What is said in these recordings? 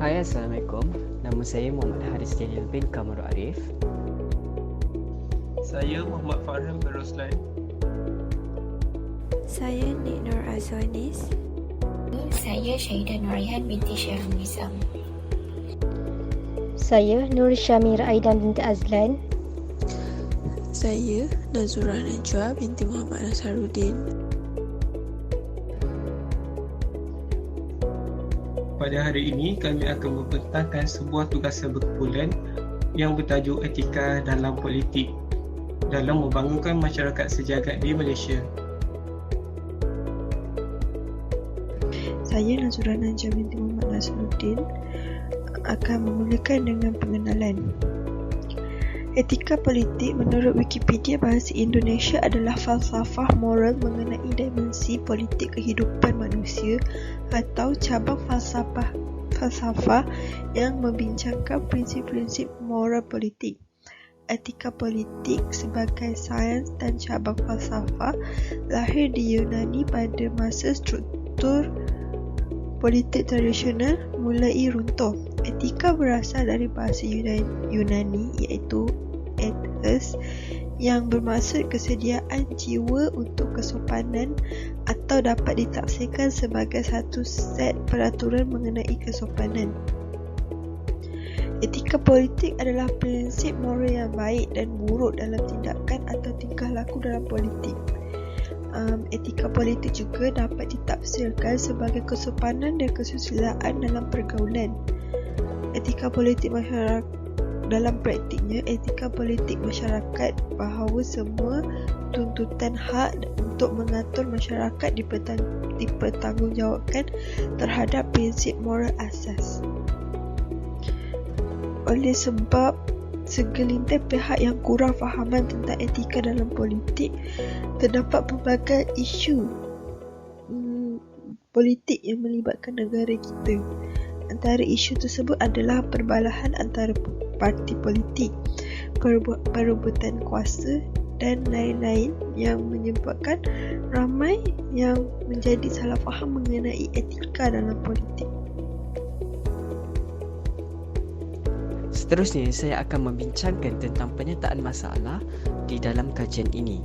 Hai, Assalamualaikum. Nama saya Muhammad Haris Jalil bin Kamarul Arif. Saya Muhammad Farhan bin Roslan. Saya Nik Nur Azwanis. Saya Syahidah Nuraihan binti Syahrul Nizam. Saya Nur Syamir Aidan binti Azlan. Saya Nazura Najwa binti Muhammad Nasaruddin. Pada hari ini, kami akan membentangkan sebuah tugasan berkumpulan yang bertajuk Etika dalam Politik dalam membangunkan masyarakat sejagat di Malaysia. Saya Nazura Najwa binti Muhammad Nasaruddin akan memulakan dengan pengenalan. Etika politik menurut Wikipedia Bahasa Indonesia adalah falsafah moral mengenai dimensi politik kehidupan manusia atau cabang falsafah yang membincangkan prinsip-prinsip moral politik. Etika politik sebagai sains dan cabang falsafah lahir di Yunani pada masa struktur politik tradisional mulai runtuh. Etika berasal dari bahasa Yunani iaitu ethos yang bermaksud kesediaan jiwa untuk kesopanan atau dapat ditafsirkan sebagai satu set peraturan mengenai kesopanan. Etika politik adalah prinsip moral yang baik dan buruk dalam tindakan atau tingkah laku dalam politik. Etika politik juga dapat ditafsirkan sebagai kesopanan dan kesusilaan dalam pergaulan. Etika politik masyarakat dalam praktiknya, etika politik masyarakat bahawa semua tuntutan hak untuk mengatur masyarakat dipertanggungjawabkan terhadap prinsip moral asas. Oleh sebab segelintir pihak yang kurang fahaman tentang etika dalam politik, terdapat pelbagai isu politik yang melibatkan negara kita. Antara isu tersebut adalah perbalahan antara parti politik, perebutan kuasa dan lain-lain yang menyebabkan ramai yang menjadi salah faham mengenai etika dalam politik. Seterusnya, saya akan membincangkan tentang penyataan masalah di dalam kajian ini.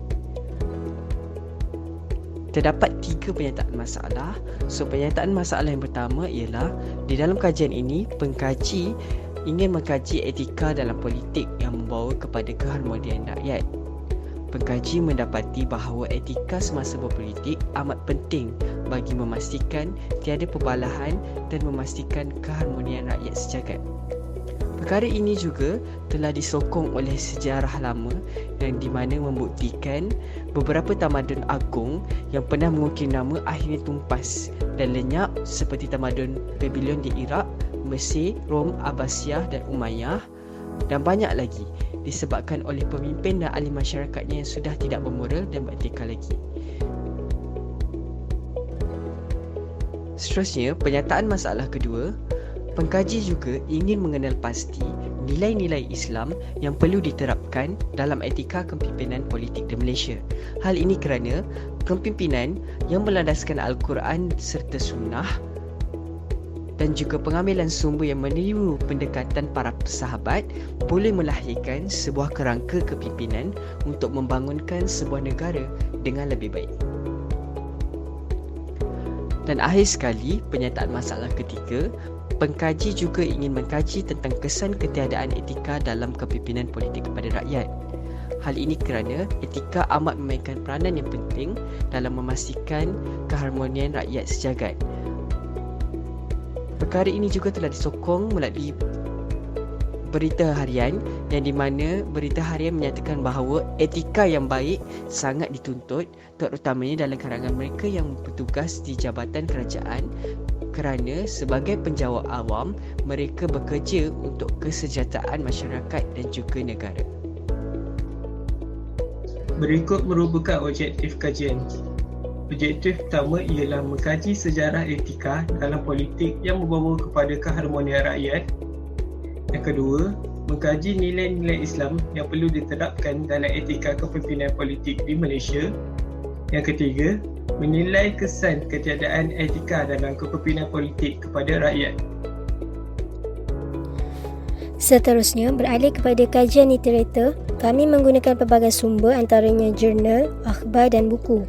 Terdapat 3 penyataan masalah. Penyataan masalah yang pertama ialah di dalam kajian ini, pengkaji ingin mengkaji etika dalam politik yang membawa kepada keharmonian rakyat. Pengkaji mendapati bahawa etika semasa berpolitik amat penting bagi memastikan tiada perbalahan dan memastikan keharmonian rakyat sejagat. Perkara ini juga telah disokong oleh sejarah lama yang di mana membuktikan beberapa tamadun agung yang pernah mengukir nama akhirnya tumpas dan lenyap seperti tamadun Babylon di Iraq, Mesir, Rom, Abbasiyah dan Umayyah dan banyak lagi disebabkan oleh pemimpin dan ahli masyarakatnya yang sudah tidak bermoral dan beretika lagi. Seterusnya, penyataan masalah kedua, pengkaji juga ingin mengenal pasti nilai-nilai Islam yang perlu diterapkan dalam etika kepimpinan politik di Malaysia. Hal ini kerana kepimpinan yang melandaskan Al-Quran serta Sunnah dan juga pengambilan sumber yang meniru pendekatan para sahabat boleh melahirkan sebuah kerangka kepimpinan untuk membangunkan sebuah negara dengan lebih baik. Dan akhir sekali, penyataan masalah ketiga, pengkaji juga ingin mengkaji tentang kesan ketiadaan etika dalam kepimpinan politik kepada rakyat. Hal ini kerana etika amat memainkan peranan yang penting dalam memastikan keharmonian rakyat sejagat. Perkara ini juga telah disokong melalui berita harian yang di mana berita harian menyatakan bahawa etika yang baik sangat dituntut terutamanya dalam kalangan mereka yang bertugas di jabatan kerajaan kerana sebagai penjawat awam mereka bekerja untuk kesejahteraan masyarakat dan juga negara. Berikut merupakan objektif kajian. Objektif pertama ialah mengkaji sejarah etika dalam politik yang membawa kepada keharmonian rakyat. Yang kedua, mengkaji nilai-nilai Islam yang perlu diterapkan dalam etika kepimpinan politik di Malaysia. Yang ketiga, menilai kesan ketiadaan etika dalam kepimpinan politik kepada rakyat. Seterusnya, beralih kepada kajian literatur, kami menggunakan pelbagai sumber antaranya jurnal, akhbar dan buku.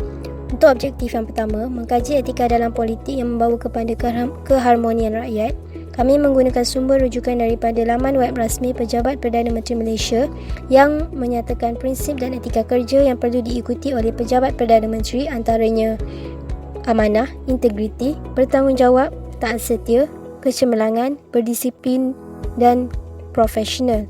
Untuk objektif yang pertama, mengkaji etika dalam politik yang membawa kepada keharmonian rakyat, kami menggunakan sumber rujukan daripada laman web rasmi Pejabat Perdana Menteri Malaysia yang menyatakan prinsip dan etika kerja yang perlu diikuti oleh Pejabat Perdana Menteri antaranya amanah, integriti, bertanggungjawab, taat setia, kecemerlangan, berdisiplin dan profesional.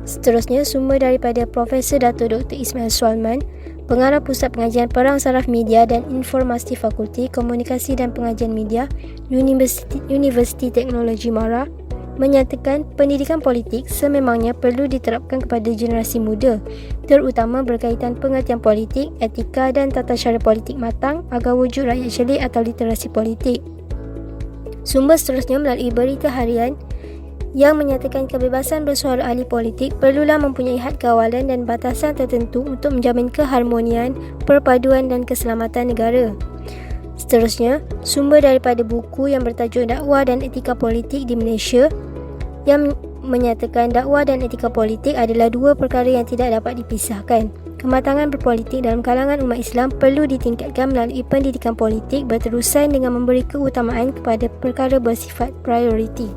Seterusnya, sumber daripada Profesor Dato' Dr. Ismail Sualman, Pengarah Pusat Pengajian Perang Saraf Media dan Informasi Fakulti Komunikasi dan Pengajian Media, Universiti Teknologi Mara, menyatakan pendidikan politik sememangnya perlu diterapkan kepada generasi muda, terutama berkaitan pengertian politik, etika dan tata cara politik matang agar wujud rakyat cerdik atau literasi politik. Sumber seterusnya melalui Berita Harian yang menyatakan kebebasan bersuara ahli politik perlulah mempunyai had kawalan dan batasan tertentu untuk menjamin keharmonian, perpaduan dan keselamatan negara. Seterusnya, sumber daripada buku yang bertajuk Dakwah dan Etika Politik di Malaysia yang menyatakan dakwah dan etika politik adalah dua perkara yang tidak dapat dipisahkan. Kematangan berpolitik dalam kalangan umat Islam perlu ditingkatkan melalui pendidikan politik berterusan dengan memberi keutamaan kepada perkara bersifat prioriti.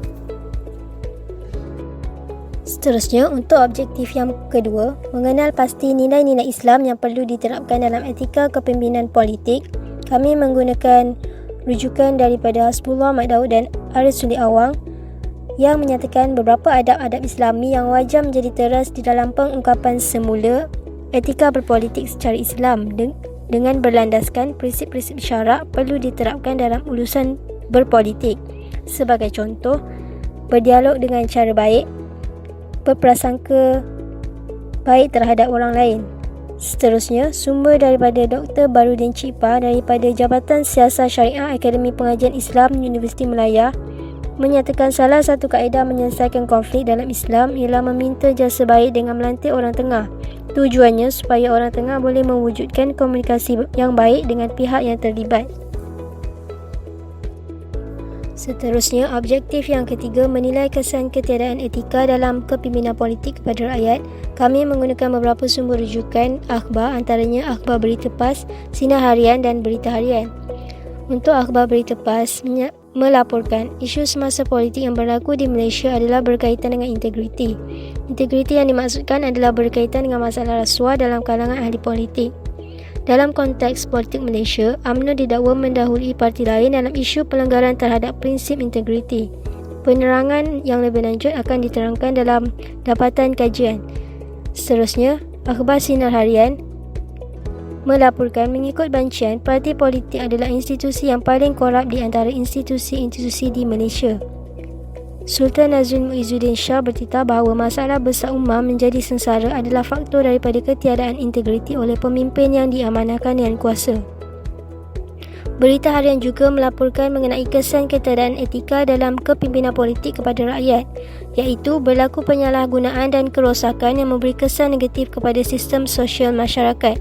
Seterusnya, untuk objektif yang kedua, mengenal pasti nilai-nilai Islam yang perlu diterapkan dalam etika kepimpinan politik, kami menggunakan rujukan daripada Hasbullah Ahmad Daud dan Aris Suli Awang yang menyatakan beberapa adab-adab Islami yang wajar menjadi teras di dalam pengungkapan semula etika berpolitik secara Islam dengan berlandaskan prinsip-prinsip syarak perlu diterapkan dalam urusan berpolitik. Sebagai contoh, berdialog dengan cara baik, berprasangka baik terhadap orang lain. Seterusnya, sumber daripada Dr. Barudin Cipa daripada Jabatan Siasat Syariah Akademi Pengajian Islam Universiti Melaya menyatakan salah satu kaedah menyelesaikan konflik dalam Islam ialah meminta jasa baik dengan melantik orang tengah. Tujuannya supaya orang tengah boleh mewujudkan komunikasi yang baik dengan pihak yang terlibat. Seterusnya, objektif yang ketiga menilai kesan ketiadaan etika dalam kepimpinan politik kepada rakyat. Kami menggunakan beberapa sumber rujukan akhbar antaranya akhbar Berita PAS, Sinar Harian dan Berita Harian. Untuk akhbar Berita PAS melaporkan isu semasa politik yang berlaku di Malaysia adalah berkaitan dengan integriti. Integriti yang dimaksudkan adalah berkaitan dengan masalah rasuah dalam kalangan ahli politik. Dalam konteks politik Malaysia, UMNO didakwa mendahului parti lain dalam isu pelanggaran terhadap prinsip integriti. Penerangan yang lebih lanjut akan diterangkan dalam dapatan kajian. Seterusnya, akhbar Sinar Harian melaporkan mengikut bancian, parti politik adalah institusi yang paling korup di antara institusi-institusi di Malaysia. Sultan Nazrul Muizzuddin Shah bertitah bahawa masalah besar ummah menjadi sengsara adalah faktor daripada ketiadaan integriti oleh pemimpin yang diamanahkan dengan kuasa. Berita Harian juga melaporkan mengenai kesan ketiadaan etika dalam kepimpinan politik kepada rakyat, iaitu berlaku penyalahgunaan dan kerosakan yang memberi kesan negatif kepada sistem sosial masyarakat.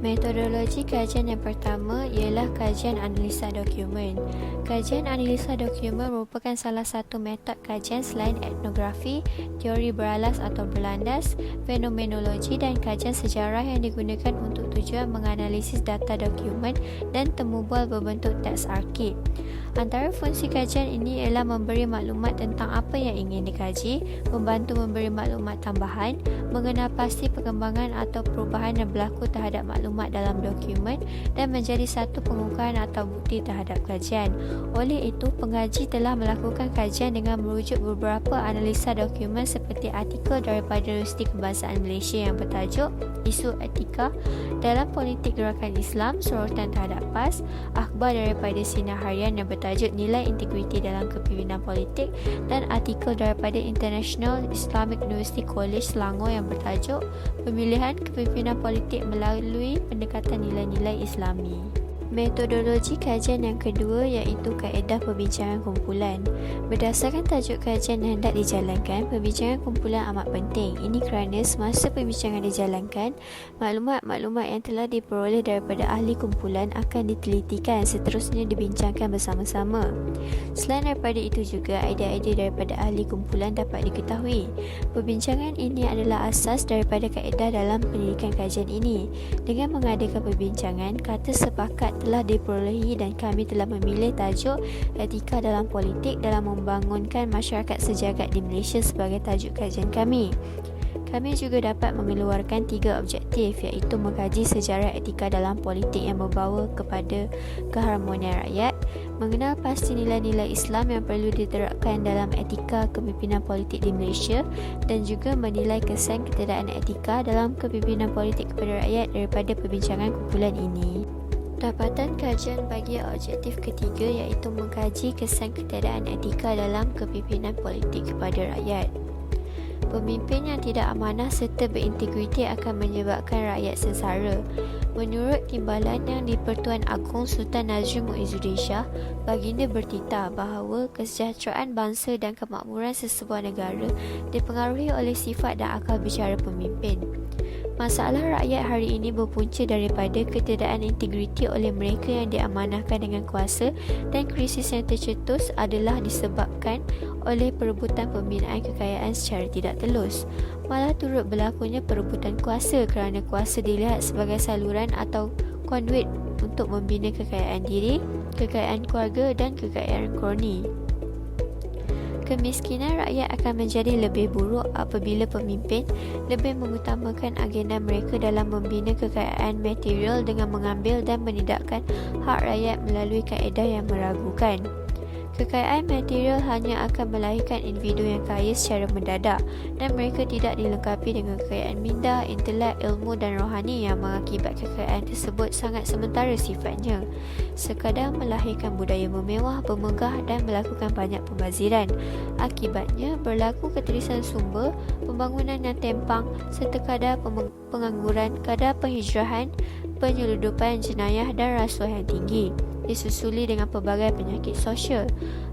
Metodologi kajian yang pertama ialah kajian analisa dokumen. Kajian analisa dokumen merupakan salah satu metod kajian selain etnografi, teori beralas atau berlandas, fenomenologi dan kajian sejarah yang digunakan untuk tujuan menganalisis data dokumen dan temu bual berbentuk teks arkib. Antara fungsi kajian ini ialah memberi maklumat tentang apa yang ingin dikaji, membantu memberi maklumat tambahan, mengenal pasti perkembangan atau perubahan yang berlaku terhadap maklumat dalam dokumen dan menjadi satu pengukuhan atau bukti terhadap kajian. Oleh itu, pengaji telah melakukan kajian dengan merujuk beberapa analisa dokumen seperti artikel daripada Universiti Kebangsaan Malaysia yang bertajuk Isu Etika dalam Politik Gerakan Islam, sorotan terhadap PAS, akhbar daripada Sinar Harian yang bertajuk Nilai Integriti dalam Kepimpinan Politik dan artikel daripada International Islamic University College Selangor yang bertajuk Pemilihan Kepimpinan Politik melalui pendekatan nilai-nilai Islami. Metodologi kajian yang kedua iaitu kaedah perbincangan kumpulan. Berdasarkan tajuk kajian yang hendak dijalankan, perbincangan kumpulan amat penting. Ini kerana semasa perbincangan dijalankan, maklumat-maklumat yang telah diperoleh daripada ahli kumpulan akan ditelitikan, seterusnya dibincangkan bersama-sama. Selain daripada itu juga, idea-idea daripada ahli kumpulan dapat diketahui. Perbincangan ini adalah asas daripada kaedah dalam pendidikan kajian ini. Dengan mengadakan perbincangan, kata sepakat telah diperolehi dan kami telah memilih tajuk etika dalam politik dalam membangunkan masyarakat sejagat di Malaysia sebagai tajuk kajian kami. Kami juga dapat mengeluarkan 3 objektif, iaitu mengkaji sejarah etika dalam politik yang membawa kepada keharmonian rakyat, mengenal pasti nilai-nilai Islam yang perlu diterapkan dalam etika kepimpinan politik di Malaysia, dan juga menilai kesan ketiadaan etika dalam kepimpinan politik kepada rakyat daripada perbincangan kumpulan ini. Dapatan kajian bagi objektif ketiga iaitu mengkaji kesan ketiadaan etika dalam kepimpinan politik kepada rakyat. Pemimpin yang tidak amanah serta berintegriti akan menyebabkan rakyat sengsara. Menurut timbalan yang di-Pertuan Agong Sultan Nazri Muizzuddin Shah, baginda bertitah bahawa kesejahteraan bangsa dan kemakmuran sesebuah negara dipengaruhi oleh sifat dan akal bicara pemimpin. Masalah rakyat hari ini berpunca daripada ketiadaan integriti oleh mereka yang diamanahkan dengan kuasa, dan krisis yang tercetus adalah disebabkan oleh perebutan pembinaan kekayaan secara tidak telus. Malah turut berlakunya perebutan kuasa kerana kuasa dilihat sebagai saluran atau konduit untuk membina kekayaan diri, kekayaan keluarga dan kekayaan kroni. Kemiskinan rakyat akan menjadi lebih buruk apabila pemimpin lebih mengutamakan agenda mereka dalam membina kekayaan material dengan mengambil dan menidakkan hak rakyat melalui kaedah yang meragukan. Kekayaan material hanya akan melahirkan individu yang kaya secara mendadak, dan mereka tidak dilengkapi dengan kekayaan minda, intelek, ilmu dan rohani yang mengakibatkan kekayaan tersebut sangat sementara sifatnya, sekadar melahirkan budaya memewah, bermegah dan melakukan banyak pembaziran. Akibatnya berlaku keterisan sumber, pembangunan yang tempang serta kadar pengangguran, kadar penghijrahan, penyeludupan, jenayah dan rasuah yang tinggi, disusuli dengan pelbagai penyakit sosial.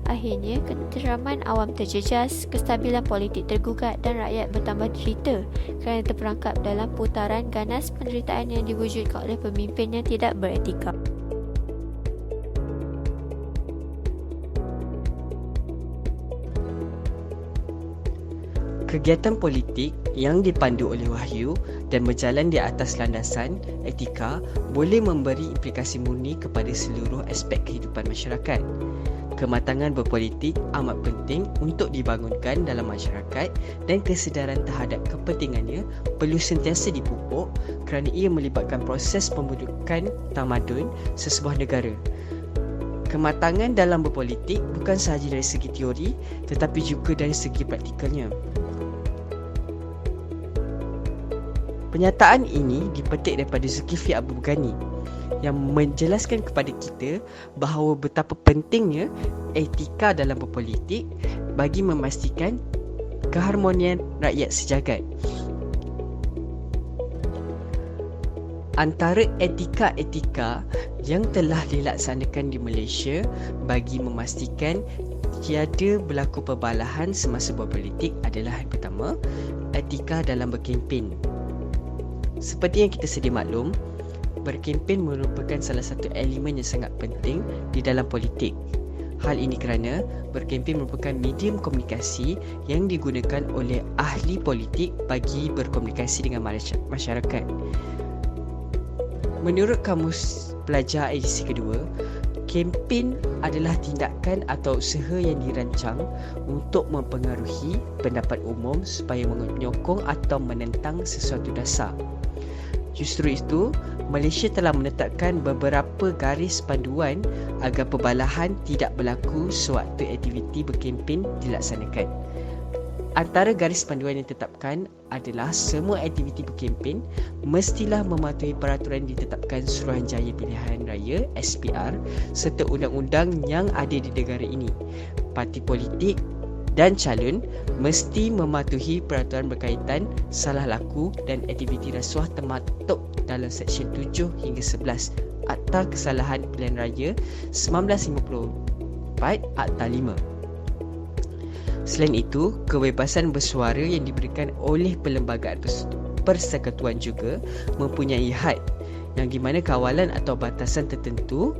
Akhirnya, ketenteraman awam terjejas, kestabilan politik tergugat dan rakyat bertambah derita kerana terperangkap dalam putaran ganas penderitaan yang diwujudkan oleh pemimpin yang tidak beretika. Kegiatan politik yang dipandu oleh wahyu dan berjalan di atas landasan etika boleh memberi implikasi murni kepada seluruh aspek kehidupan masyarakat. Kematangan berpolitik amat penting untuk dibangunkan dalam masyarakat, dan kesedaran terhadap kepentingannya perlu sentiasa dipupuk kerana ia melibatkan proses pembentukan tamadun sesebuah negara. Kematangan dalam berpolitik bukan sahaja dari segi teori tetapi juga dari segi praktikalnya. Penyataan ini dipetik daripada Zulkifli Abu Ghani yang menjelaskan kepada kita bahawa betapa pentingnya etika dalam berpolitik bagi memastikan keharmonian rakyat sejagat. Antara etika-etika yang telah dilaksanakan di Malaysia bagi memastikan tiada berlaku perbalahan semasa berpolitik adalah yang pertama, etika dalam berkempen. Seperti yang kita sedia maklum, berkempen merupakan salah satu elemen yang sangat penting di dalam politik. Hal ini kerana berkempen merupakan medium komunikasi yang digunakan oleh ahli politik bagi berkomunikasi dengan masyarakat. Menurut Kamus Pelajar edisi kedua, kempen adalah tindakan atau usaha yang dirancang untuk mempengaruhi pendapat umum supaya menyokong atau menentang sesuatu dasar. Justru itu, Malaysia telah menetapkan beberapa garis panduan agar perbalahan tidak berlaku sewaktu aktiviti berkempen dilaksanakan. Antara garis panduan yang ditetapkan adalah semua aktiviti berkempen mestilah mematuhi peraturan ditetapkan Suruhanjaya Pilihan Raya SPR serta undang-undang yang ada di negara ini. Parti politik dan calon mesti mematuhi peraturan berkaitan salah laku dan aktiviti rasuah termaktub dalam Seksyen 7 hingga 11 Akta Kesalahan Pilihan Raya 1954 Akta 5. Selain itu, kebebasan bersuara yang diberikan oleh perlembagaan persekutuan juga mempunyai had yang di mana kawalan atau batasan tertentu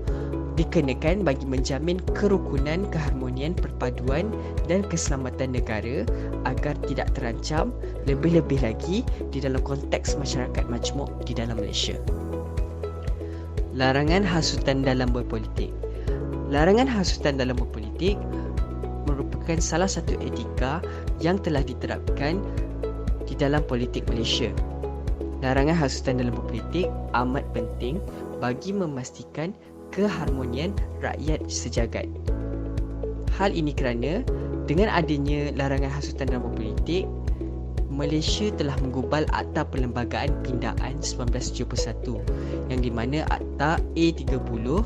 dikenakan bagi menjamin kerukunan, keharmonian, perpaduan dan keselamatan negara agar tidak terancam, lebih-lebih lagi di dalam konteks masyarakat majmuk di dalam Malaysia. Larangan hasutan dalam berpolitik. Larangan hasutan dalam berpolitik merupakan salah satu etika yang telah diterapkan di dalam politik Malaysia. Larangan hasutan dalam berpolitik amat penting bagi memastikan keharmonian rakyat sejagat. Hal ini kerana dengan adanya larangan hasutan dalam berpolitik, Malaysia telah menggubal Akta Perlembagaan Pindaan 1971 yang di mana Akta A30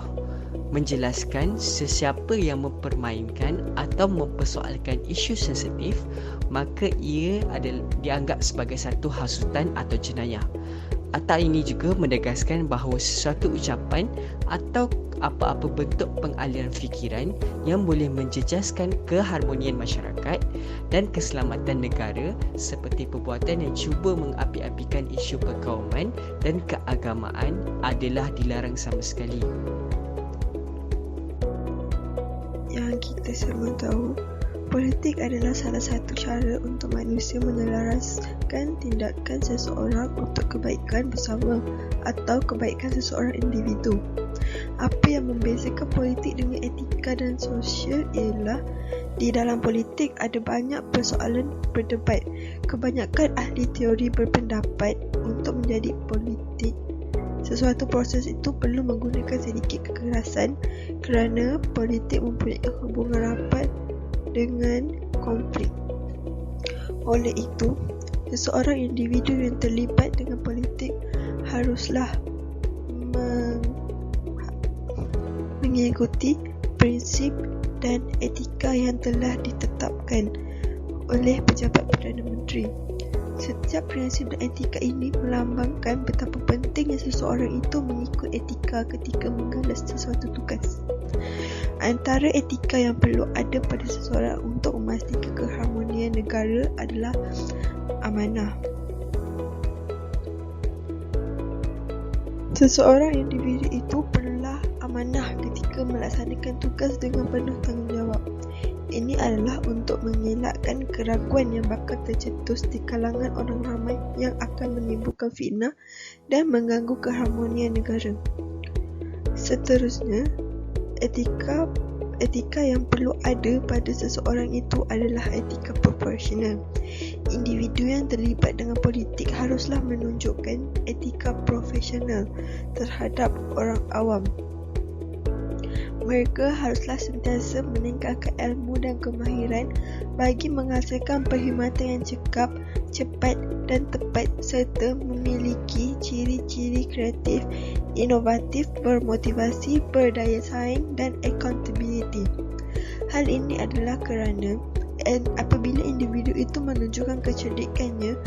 menjelaskan sesiapa yang mempermainkan atau mempersoalkan isu sensitif maka ia adalah dianggap sebagai satu hasutan atau jenayah. Akta ini juga menegaskan bahawa sesuatu ucapan atau apa-apa bentuk pengaliran fikiran yang boleh menjejaskan keharmonian masyarakat dan keselamatan negara seperti perbuatan yang cuba mengapi-apikan isu perkauman dan keagamaan adalah dilarang sama sekali. Yang kita semua tahu, politik adalah salah satu cara untuk manusia menyelaraskan tindakan seseorang untuk kebaikan bersama atau kebaikan seseorang individu. Apa yang membezakan politik dengan etika dan sosial ialah di dalam politik ada banyak persoalan berdebat. Kebanyakan ahli teori berpendapat untuk menjadi politik, sesuatu proses itu perlu menggunakan sedikit kekerasan kerana politik mempunyai hubungan rapat dengan konflik. Oleh itu, seseorang individu yang terlibat dengan politik haruslah mengikuti prinsip dan etika yang telah ditetapkan oleh pejabat Perdana Menteri. Setiap prinsip dan etika ini melambangkan betapa pentingnya seseorang itu mengikut etika ketika menggalas sesuatu tugas. Antara etika yang perlu ada pada seseorang untuk memastikan keharmonian negara adalah amanah. Seseorang individu itu perlulah amanah ketika melaksanakan tugas dengan penuh tanggungjawab. Ini adalah untuk mengelakkan keraguan yang bakal tercetus di kalangan orang ramai yang akan menimbulkan fitnah dan mengganggu keharmonian negara. Seterusnya, etika yang perlu ada pada seseorang itu adalah etika proporsional. Individu yang terlibat dengan politik haruslah menunjukkan etika profesional terhadap orang awam. Mereka haruslah sentiasa meningkatkan ilmu dan kemahiran bagi menghasilkan perkhidmatan yang cekap, cepat dan tepat serta memiliki ciri-ciri kreatif, inovatif, bermotivasi, berdaya saing dan accountability. Hal ini adalah kerana apabila individu itu menunjukkan kecerdikannya,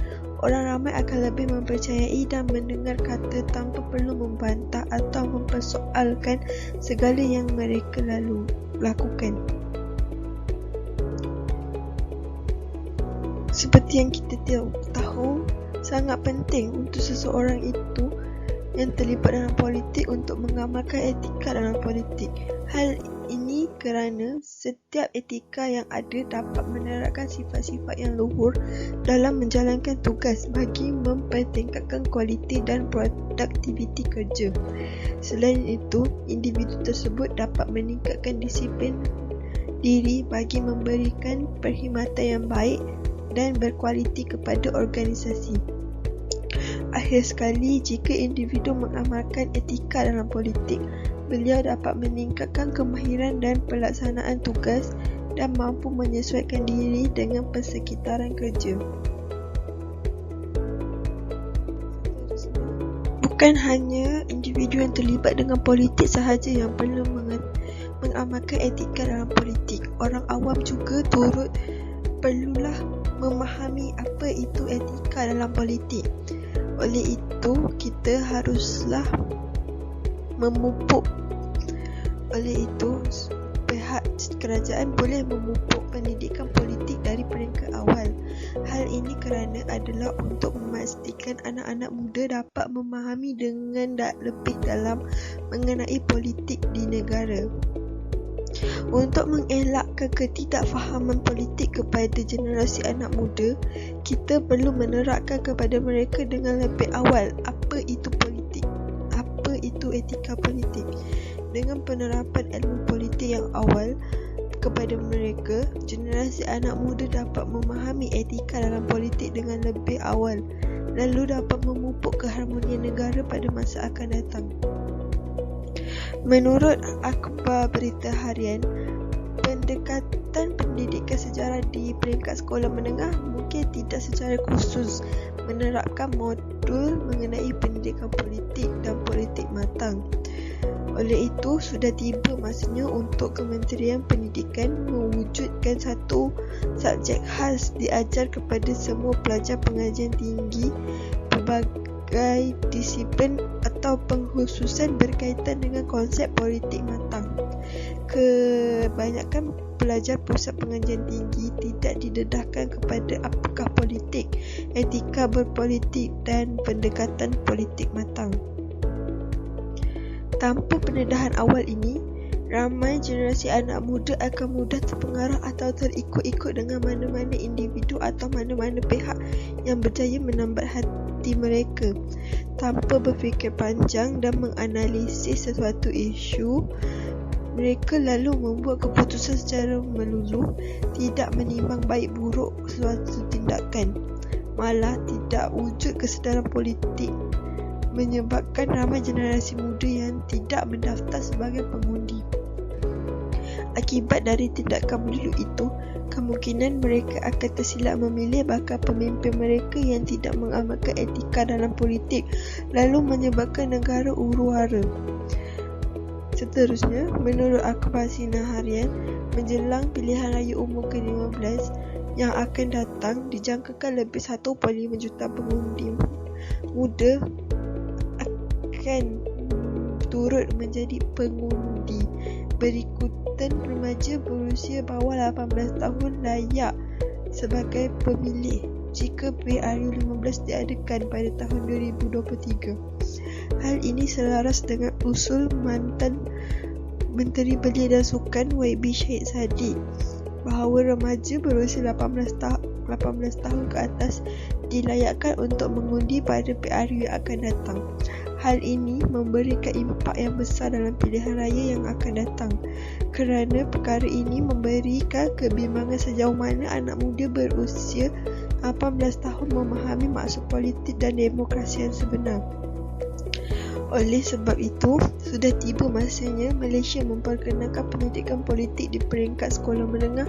orang ramai akan lebih mempercayai dan mendengar kata tanpa perlu membantah atau mempersoalkan segala yang mereka lakukan. Seperti yang kita tahu, sangat penting untuk seseorang itu yang terlibat dalam politik untuk mengamalkan etika dalam politik. Hal ini kerana setiap etika yang ada dapat menerapkan sifat-sifat yang luhur dalam menjalankan tugas bagi mempertingkatkan kualiti dan produktiviti kerja. Selain itu, individu tersebut dapat meningkatkan disiplin diri bagi memberikan perkhidmatan yang baik dan berkualiti kepada organisasi. Akhir sekali, jika individu mengamalkan etika dalam politik, beliau dapat meningkatkan kemahiran dan pelaksanaan tugas dan mampu menyesuaikan diri dengan persekitaran kerja. Bukan hanya individu yang terlibat dengan politik sahaja yang perlu mengamalkan etika dalam politik. Orang awam juga turut perlulah memahami apa itu etika dalam politik. Oleh itu, kita haruslah memupuk. Oleh itu, pihak kerajaan boleh memupuk pendidikan politik dari peringkat awal. Hal ini kerana adalah untuk memastikan anak-anak muda dapat memahami dengan lebih dalam mengenai politik di negara. Untuk mengelakkan ketidakfahaman politik kepada generasi anak muda, kita perlu menerapkan kepada mereka dengan lebih awal apa itu politik, apa itu etika politik. Dengan penerapan ilmu politik yang awal kepada mereka, generasi anak muda dapat memahami etika dalam politik dengan lebih awal, lalu dapat memupuk keharmonian negara pada masa akan datang. Menurut akhbar berita harian, pendekatan pendidikan sejarah di peringkat sekolah menengah mungkin tidak secara khusus menerapkan modul mengenai pendidikan politik dan politik matang. Oleh itu, sudah tiba masanya untuk Kementerian Pendidikan mewujudkan satu subjek khas diajar kepada semua pelajar pengajian tinggi pelbagai disiplin atau pengkhususan berkaitan dengan konsep politik matang. Kebanyakan pelajar pusat pengajian tinggi tidak didedahkan kepada apakah politik, etika berpolitik dan pendekatan politik matang. Tanpa pendedahan awal ini, ramai generasi anak muda akan mudah terpengaruh atau terikut-ikut dengan mana-mana individu atau mana-mana pihak yang berjaya menambat hati mereka. Tanpa berfikir panjang dan menganalisis sesuatu isu, mereka lalu membuat keputusan secara melulu, tidak menimbang baik buruk suatu tindakan. Malah tidak wujud kesedaran politik, menyebabkan ramai generasi muda yang tidak mendaftar sebagai pengundi. Akibat dari tindakan melulu itu, kemungkinan mereka akan tersilap memilih bakal pemimpin mereka yang tidak mengamalkan etika dalam politik, lalu menyebabkan negara huru-hara. Seterusnya, menurut akhbar Sinar Harian, menjelang pilihan raya umum ke-15 yang akan datang, dijangkakan lebih 1.5 juta pengundi muda akan turut menjadi pengundi. Berikutan, remaja berusia bawah 18 tahun layak sebagai pemilih jika PRU 15 diadakan pada tahun 2023. Hal ini selaras dengan usul mantan Menteri Belia dan Sukan YB Syed Saddiq bahawa remaja berusia 18 tahun ke atas dilayakkan untuk mengundi pada PRU yang akan datang. Hal ini memberikan impak yang besar dalam pilihan raya yang akan datang, kerana perkara ini memberikan kebimbangan sejauh mana anak muda berusia 18 tahun memahami maksud politik dan demokrasi yang sebenar. Oleh sebab itu, sudah tiba masanya Malaysia memperkenalkan pendidikan politik di peringkat sekolah menengah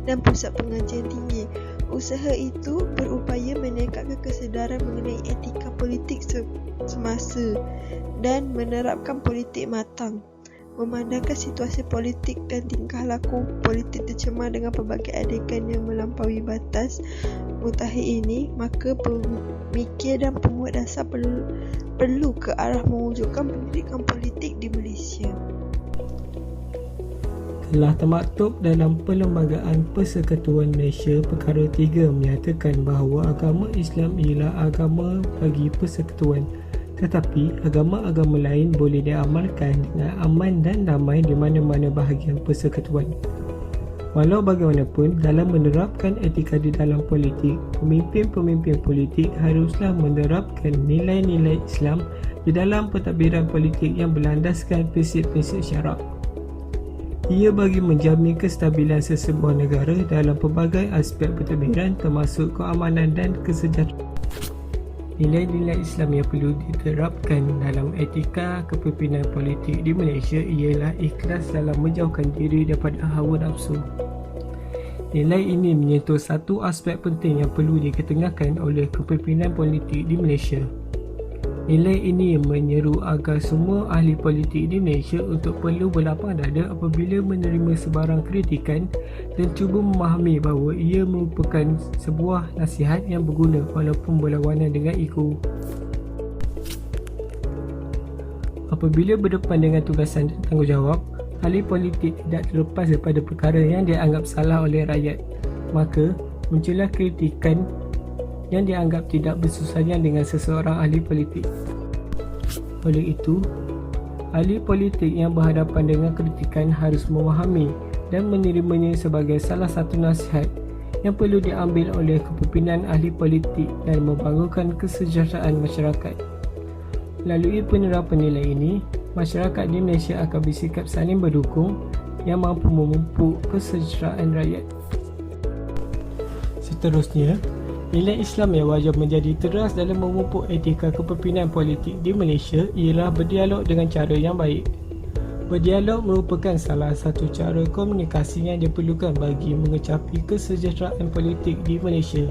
dan pusat pengajian tinggi. Usaha itu berupaya meningkatkan kesedaran mengenai etika politik semasa dan menerapkan politik matang. Memandangkan situasi politik dan tingkah laku politik tercemar dengan pelbagai adegan yang melampaui batas mutakhir ini, maka pemikir dan pemuat dasar perlu ke arah mewujudkan pendidikan politik di Malaysia. Telah termaktub dalam Perlembagaan Persekutuan Malaysia Perkara 3 menyatakan bahawa agama Islam ialah agama bagi persekutuan, tetapi agama-agama lain boleh diamalkan dengan aman dan damai di mana-mana bahagian persekutuan. Walau bagaimanapun, dalam menerapkan etika di dalam politik, pemimpin-pemimpin politik haruslah menerapkan nilai-nilai Islam di dalam pentadbiran politik yang berlandaskan prinsip-prinsip syarak. Ia bagi menjamin kestabilan sesebuah negara dalam pelbagai aspek pentadbiran termasuk keamanan dan kesejahteraan. Nilai-nilai Islam yang perlu diterapkan dalam etika kepimpinan politik di Malaysia ialah ikhlas dalam menjauhkan diri daripada hawa nafsu. Nilai ini menyentuh satu aspek penting yang perlu diketengahkan oleh kepimpinan politik di Malaysia. Nilai ini menyeru agar semua ahli politik di Malaysia untuk perlu berlapang dada apabila menerima sebarang kritikan dan cuba memahami bahawa ia merupakan sebuah nasihat yang berguna walaupun berlawanan dengan ego. Apabila berdepan dengan tugasan dan tanggungjawab, ahli politik tidak terlepas daripada perkara yang dianggap salah oleh rakyat. Maka, muncullah kritikan yang dianggap tidak bersusahan dengan seseorang ahli politik. Oleh itu, ahli politik yang berhadapan dengan kritikan harus memahami dan menerimanya sebagai salah satu nasihat yang perlu diambil oleh kepimpinan ahli politik dan membangunkan kesejahteraan masyarakat. Melalui penerapan nilai ini, masyarakat di Malaysia akan bersikap saling berdukung yang mampu memupuk kesejahteraan rakyat. Seterusnya, nilai Islam yang wajib menjadi teras dalam memupuk etika kepimpinan politik di Malaysia ialah berdialog dengan cara yang baik. Berdialog merupakan salah satu cara komunikasi yang diperlukan bagi mengecapi kesejahteraan politik di Malaysia.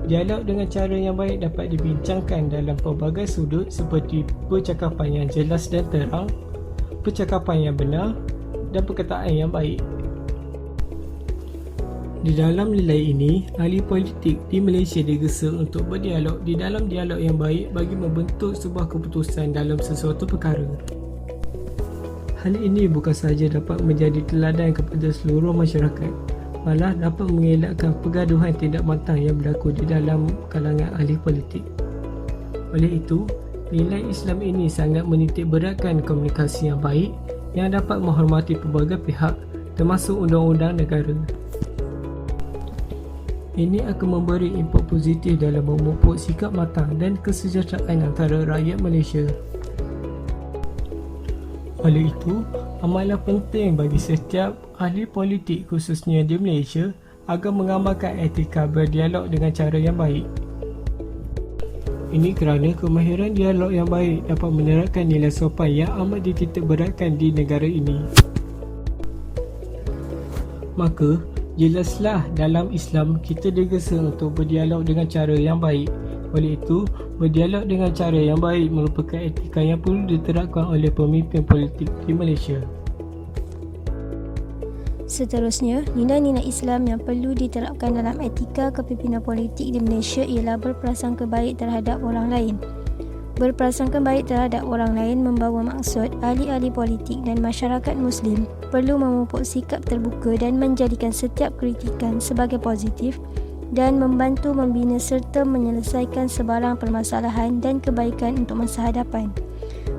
Dialog dengan cara yang baik dapat dibincangkan dalam pelbagai sudut seperti percakapan yang jelas dan terang, percakapan yang benar dan perkataan yang baik. Di dalam nilai ini, ahli politik di Malaysia digesa untuk berdialog di dalam dialog yang baik bagi membentuk sebuah keputusan dalam sesuatu perkara. Hal ini bukan sahaja dapat menjadi teladan kepada seluruh masyarakat, malah dapat mengelakkan pergaduhan tidak matang yang berlaku di dalam kalangan ahli politik. Oleh itu, nilai Islam ini sangat menitik beratkan komunikasi yang baik yang dapat menghormati pelbagai pihak termasuk undang-undang negara. Ini akan memberi input positif dalam memupuk sikap matang dan kesejahteraan antara rakyat Malaysia. Oleh itu, amatlah penting bagi setiap ahli politik khususnya di Malaysia agar mengamalkan etika berdialog dengan cara yang baik. Ini kerana kemahiran dialog yang baik dapat menerapkan nilai sopan yang amat dititik beratkan di negara ini. Maka, jelaslah dalam Islam kita digesa untuk berdialog dengan cara yang baik. Oleh itu, berdialog dengan cara yang baik merupakan etika yang perlu diterapkan oleh pemimpin politik di Malaysia. Seterusnya, nilai-nilai Islam yang perlu diterapkan dalam etika kepimpinan politik di Malaysia ialah berprasangka baik terhadap orang lain. Berprasangka baik terhadap orang lain membawa maksud ahli-ahli politik dan masyarakat Muslim perlu memupuk sikap terbuka dan menjadikan setiap kritikan sebagai positif dan membantu membina serta menyelesaikan sebarang permasalahan dan kebaikan untuk masa hadapan.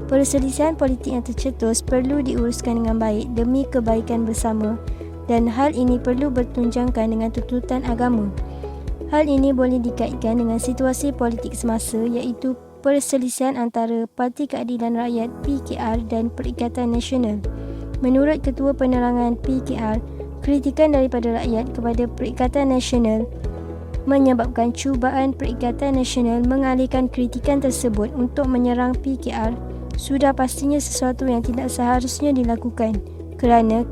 Perselisihan politik yang tercetus perlu diuruskan dengan baik demi kebaikan bersama dan hal ini perlu bertunjangkan dengan tuntutan agama. Hal ini boleh dikaitkan dengan situasi politik semasa iaitu perselisihan antara Parti Keadilan Rakyat PKR dan Perikatan Nasional. Menurut Ketua Penerangan PKR, kritikan daripada rakyat kepada Perikatan Nasional menyebabkan cubaan Perikatan Nasional mengalihkan kritikan tersebut untuk menyerang PKR sudah pastinya sesuatu yang tidak seharusnya dilakukan kerana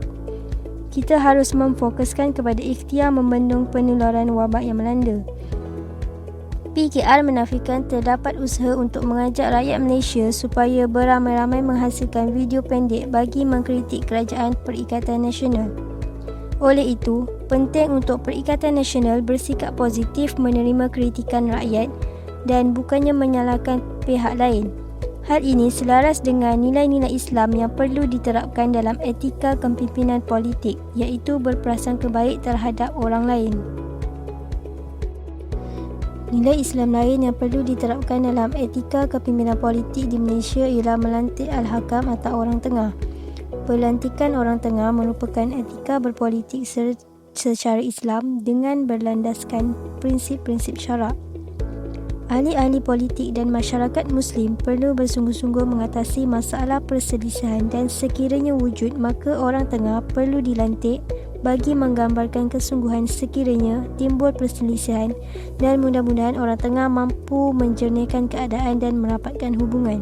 kita harus memfokuskan kepada ikhtiar membendung penularan wabak yang melanda. PKR menafikan terdapat usaha untuk mengajak rakyat Malaysia supaya beramai-ramai menghasilkan video pendek bagi mengkritik kerajaan Perikatan Nasional. Oleh itu, penting untuk Perikatan Nasional bersikap positif menerima kritikan rakyat dan bukannya menyalahkan pihak lain. Hal ini selaras dengan nilai-nilai Islam yang perlu diterapkan dalam etika kepimpinan politik, iaitu berprasangka baik terhadap orang lain. Nilai Islam lain yang perlu diterapkan dalam etika kepimpinan politik di Malaysia ialah melantik Al-Hakam atau Orang Tengah. Pelantikan Orang Tengah merupakan etika berpolitik secara Islam dengan berlandaskan prinsip-prinsip syarak. Ahli-ahli politik dan masyarakat Muslim perlu bersungguh-sungguh mengatasi masalah perselisihan dan sekiranya wujud maka Orang Tengah perlu dilantik bagi menggambarkan kesungguhan sekiranya timbul perselisihan dan mudah-mudahan Orang Tengah mampu menjernihkan keadaan dan merapatkan hubungan.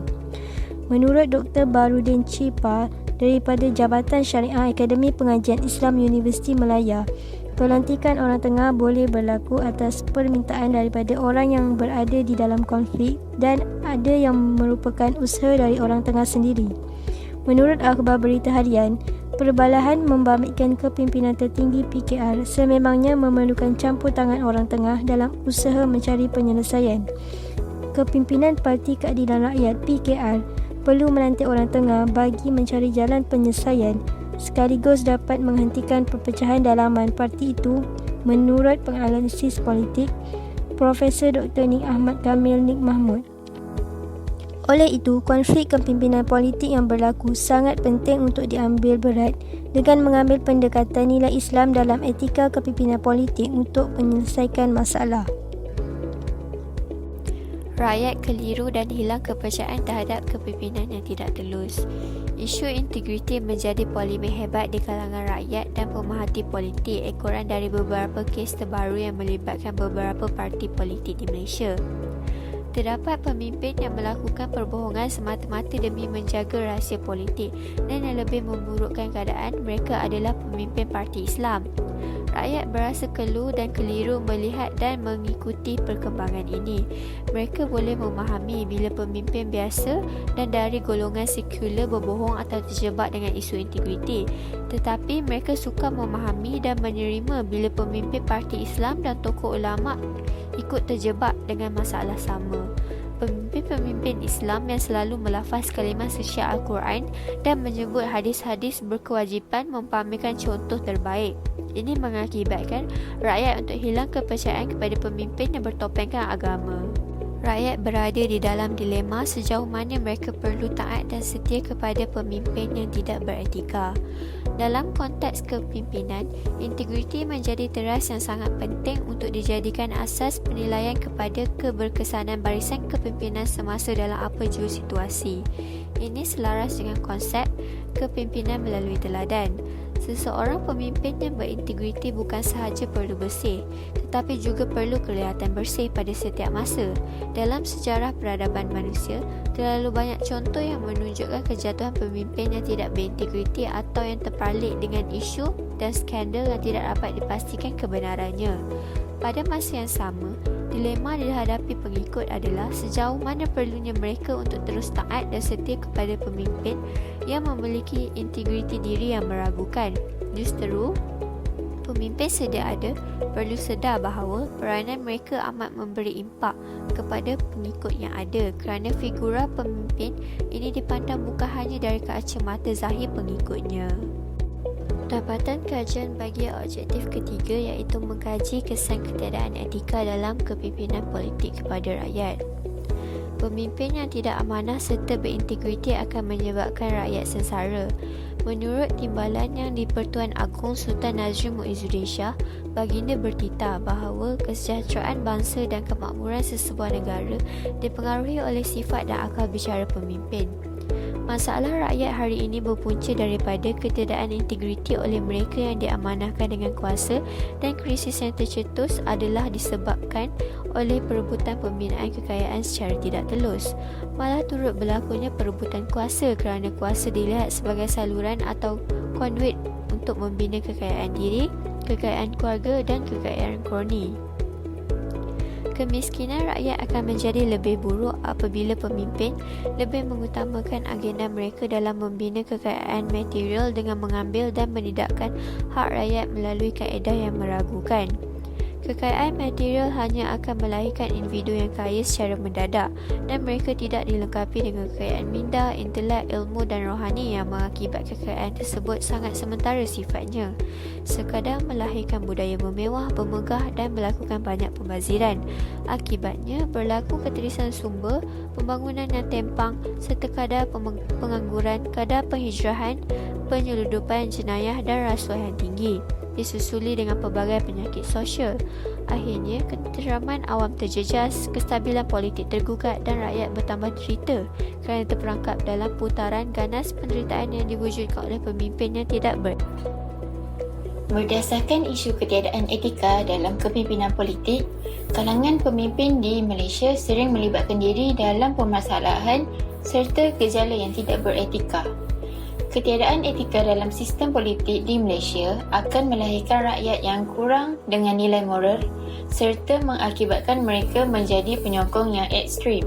Menurut Dr. Barudin Cipa daripada Jabatan Syariah Akademi Pengajian Islam Universiti Melaya, Pelantikan orang tengah boleh berlaku atas permintaan daripada orang yang berada di dalam konflik dan ada yang merupakan usaha dari orang tengah sendiri. Menurut akhbar berita harian, Perbalahan membabitkan kepimpinan tertinggi PKR sememangnya memerlukan campur tangan orang tengah dalam usaha mencari penyelesaian. Kepimpinan Parti Keadilan Rakyat PKR perlu melantik orang tengah bagi mencari jalan penyelesaian sekaligus dapat menghentikan perpecahan dalaman parti itu, menurut penganalisis politik Profesor Dr. Nik Ahmad Kamil Nik Mahmud. Oleh itu, konflik kepimpinan politik yang berlaku sangat penting untuk diambil berat dengan mengambil pendekatan nilai Islam dalam etika kepimpinan politik untuk menyelesaikan masalah. Rakyat keliru dan hilang kepercayaan terhadap kepimpinan yang tidak telus. Isu integriti menjadi polemik hebat di kalangan rakyat dan pemerhati politik ekoran dari beberapa kes terbaru yang melibatkan beberapa parti politik di Malaysia. Terdapat pemimpin yang melakukan perbohongan semata-mata demi menjaga rahsia politik dan yang lebih memburukkan keadaan mereka adalah pemimpin parti Islam. Rakyat berasa keluh dan keliru melihat dan mengikuti perkembangan ini. Mereka boleh memahami bila pemimpin biasa dan dari golongan sekular berbohong atau terjebak dengan isu integriti. Tetapi mereka sukar memahami dan menerima bila pemimpin parti Islam dan tokoh ulama ikut terjebak dengan masalah sama. Pemimpin-pemimpin Islam yang selalu melafaz kalimah suci Al-Quran dan menyebut hadis-hadis berkewajipan mempamerkan contoh terbaik. Ini mengakibatkan rakyat untuk hilang kepercayaan kepada pemimpin yang bertopengkan agama. Rakyat berada di dalam dilema sejauh mana mereka perlu taat dan setia kepada pemimpin yang tidak beretika. Dalam konteks kepimpinan, integriti menjadi teras yang sangat penting untuk dijadikan asas penilaian kepada keberkesanan barisan kepimpinan semasa dalam apa jua situasi. Ini selaras dengan konsep kepimpinan melalui teladan. Seseorang pemimpin yang berintegriti bukan sahaja perlu bersih, tetapi juga perlu kelihatan bersih pada setiap masa. Dalam sejarah peradaban manusia, terlalu banyak contoh yang menunjukkan kejatuhan pemimpin yang tidak berintegriti atau yang terpalit dengan isu dan skandal yang tidak dapat dipastikan kebenarannya. Pada masa yang sama, dilema dihadapi pengikut adalah sejauh mana perlunya mereka untuk terus taat dan setia kepada pemimpin yang memiliki integriti diri yang meragukan. Justeru, pemimpin sedia ada perlu sedar bahawa peranan mereka amat memberi impak kepada pengikut yang ada kerana figura pemimpin ini dipandang bukan hanya dari kacamata zahir pengikutnya. Dapatan kajian bagi objektif ketiga iaitu mengkaji kesan ketiadaan etika dalam kepimpinan politik kepada rakyat. Pemimpin yang tidak amanah serta berintegriti akan menyebabkan rakyat sengsara. Menurut timbalan yang di-Pertuan Agong Sultan Nazrul Muizzuddin Shah, baginda bertitah bahawa kesejahteraan bangsa dan kemakmuran sesebuah negara dipengaruhi oleh sifat dan akal bicara pemimpin. Masalah rakyat hari ini berpunca daripada ketiadaan integriti oleh mereka yang diamanahkan dengan kuasa, dan krisis yang tercetus adalah disebabkan oleh perebutan pembinaan kekayaan secara tidak telus. Malah turut berlakunya perebutan kuasa kerana kuasa dilihat sebagai saluran atau konduit untuk membina kekayaan diri, kekayaan keluarga dan kekayaan kroni. Kemiskinan rakyat akan menjadi lebih buruk apabila pemimpin lebih mengutamakan agenda mereka dalam membina kekayaan material dengan mengambil dan menidakkan hak rakyat melalui kaedah yang meragukan. Kekayaan material hanya akan melahirkan individu yang kaya secara mendadak dan mereka tidak dilengkapi dengan kekayaan minda, intelek, ilmu dan rohani yang mengakibatkan kekayaan tersebut sangat sementara sifatnya. Sekadar melahirkan budaya memewah, bermegah dan melakukan banyak pembaziran. Akibatnya berlaku keterisan sumber, pembangunan yang tempang serta kadar pengangguran, kadar penghijrahan, penyeludupan jenayah dan rasuah yang tinggi, disusuli dengan pelbagai penyakit sosial. Akhirnya, ketenteraman awam terjejas, kestabilan politik tergugat dan rakyat bertambah derita kerana terperangkap dalam putaran ganas penderitaan yang diwujudkan oleh pemimpin yang tidak Berdasarkan isu ketiadaan etika dalam kepimpinan politik, kalangan pemimpin di Malaysia sering melibatkan diri dalam permasalahan serta gejala yang tidak beretika. Ketiadaan etika dalam sistem politik di Malaysia akan melahirkan rakyat yang kurang dengan nilai moral serta mengakibatkan mereka menjadi penyokong yang ekstrim.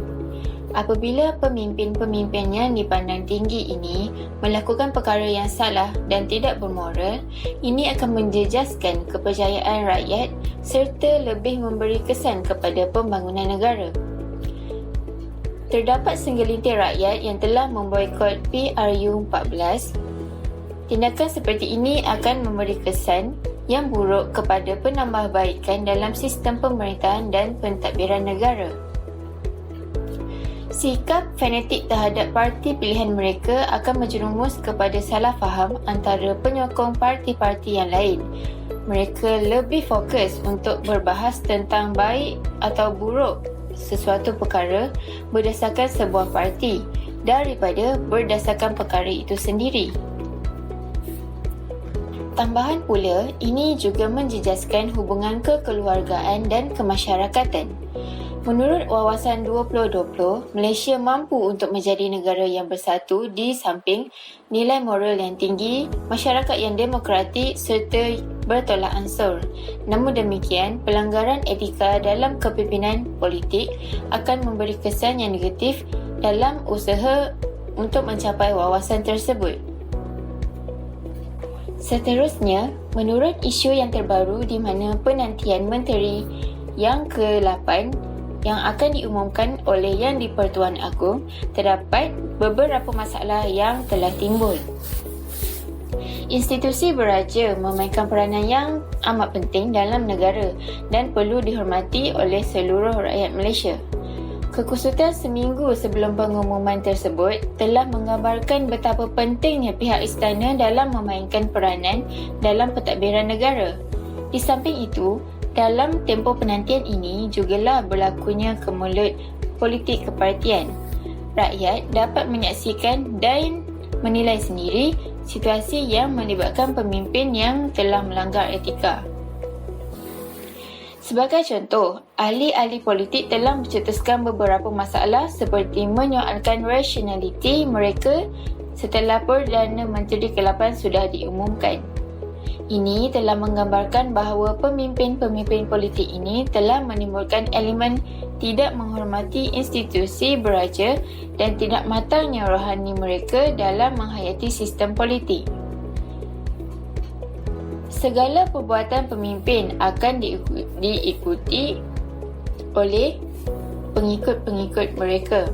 Apabila pemimpin-pemimpin yang dipandang tinggi ini melakukan perkara yang salah dan tidak bermoral, ini akan menjejaskan kepercayaan rakyat serta lebih memberi kesan kepada pembangunan negara. Terdapat segelintir rakyat yang telah memboikot PRU14. Tindakan seperti ini akan memberi kesan yang buruk kepada penambahbaikan dalam sistem pemerintahan dan pentadbiran negara. Sikap fanatik terhadap parti pilihan mereka akan menjerumus kepada salah faham antara penyokong parti-parti yang lain. Mereka lebih fokus untuk berbahas tentang baik atau buruk sesuatu perkara berdasarkan sebuah parti daripada berdasarkan perkara itu sendiri. Tambahan pula, ini juga menjejaskan hubungan kekeluargaan dan kemasyarakatan. Menurut Wawasan 2020, Malaysia mampu untuk menjadi negara yang bersatu di samping nilai moral yang tinggi, masyarakat yang demokratik serta bertolak ansur. Namun demikian, pelanggaran etika dalam kepimpinan politik akan memberi kesan yang negatif dalam usaha untuk mencapai wawasan tersebut. Seterusnya, menurut isu yang terbaru di mana penantian Menteri yang ke-8 yang akan diumumkan oleh Yang di-Pertuan Agong, terdapat beberapa masalah yang telah timbul. Institusi beraja memainkan peranan yang amat penting dalam negara dan perlu dihormati oleh seluruh rakyat Malaysia. Kekusutan seminggu sebelum pengumuman tersebut telah menggambarkan betapa pentingnya pihak istana dalam memainkan peranan dalam pentadbiran negara. Di samping itu, dalam tempoh penantian ini jugalah berlakunya kemulut politik kepartian. Rakyat dapat menyaksikan dan menilai sendiri situasi yang melibatkan pemimpin yang telah melanggar etika. Sebagai contoh, ahli-ahli politik telah mencetuskan beberapa masalah seperti menyoalkan rasionaliti mereka setelah Perdana Menteri ke-8 sudah diumumkan. Ini telah menggambarkan bahawa pemimpin-pemimpin politik ini telah menimbulkan elemen tidak menghormati institusi beraja dan tidak matangnya rohani mereka dalam menghayati sistem politik. Segala perbuatan pemimpin akan diikuti oleh pengikut-pengikut mereka.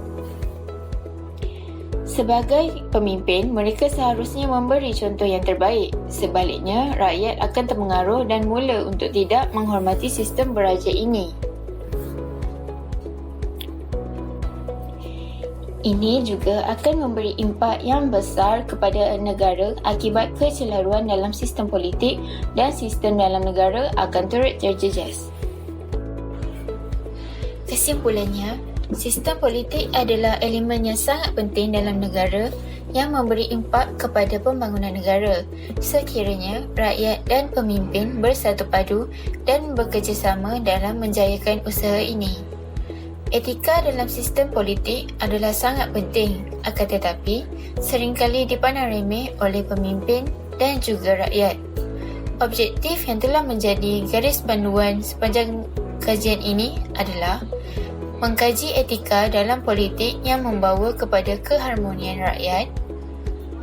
Sebagai pemimpin, mereka seharusnya memberi contoh yang terbaik. Sebaliknya, rakyat akan terpengaruh dan mula untuk tidak menghormati sistem beraja ini. Ini juga akan memberi impak yang besar kepada negara akibat kecelaruan dalam sistem politik dan sistem dalam negara akan turut terjejas. Kesimpulannya, sistem politik adalah elemen yang sangat penting dalam negara yang memberi impak kepada pembangunan negara sekiranya rakyat dan pemimpin bersatu padu dan bekerjasama dalam menjayakan usaha ini. Etika dalam sistem politik adalah sangat penting, akan tetapi seringkali dipandang remeh oleh pemimpin dan juga rakyat. Objektif yang telah menjadi garis panduan sepanjang kajian ini adalah mengkaji etika dalam politik yang membawa kepada keharmonian rakyat,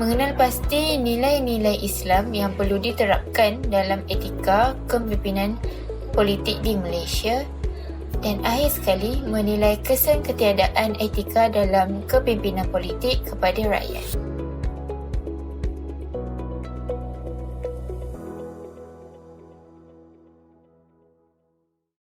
mengenal pasti nilai-nilai Islam yang perlu diterapkan dalam etika kepimpinan politik di Malaysia, dan akhir sekali menilai kesan ketiadaan etika dalam kepimpinan politik kepada rakyat.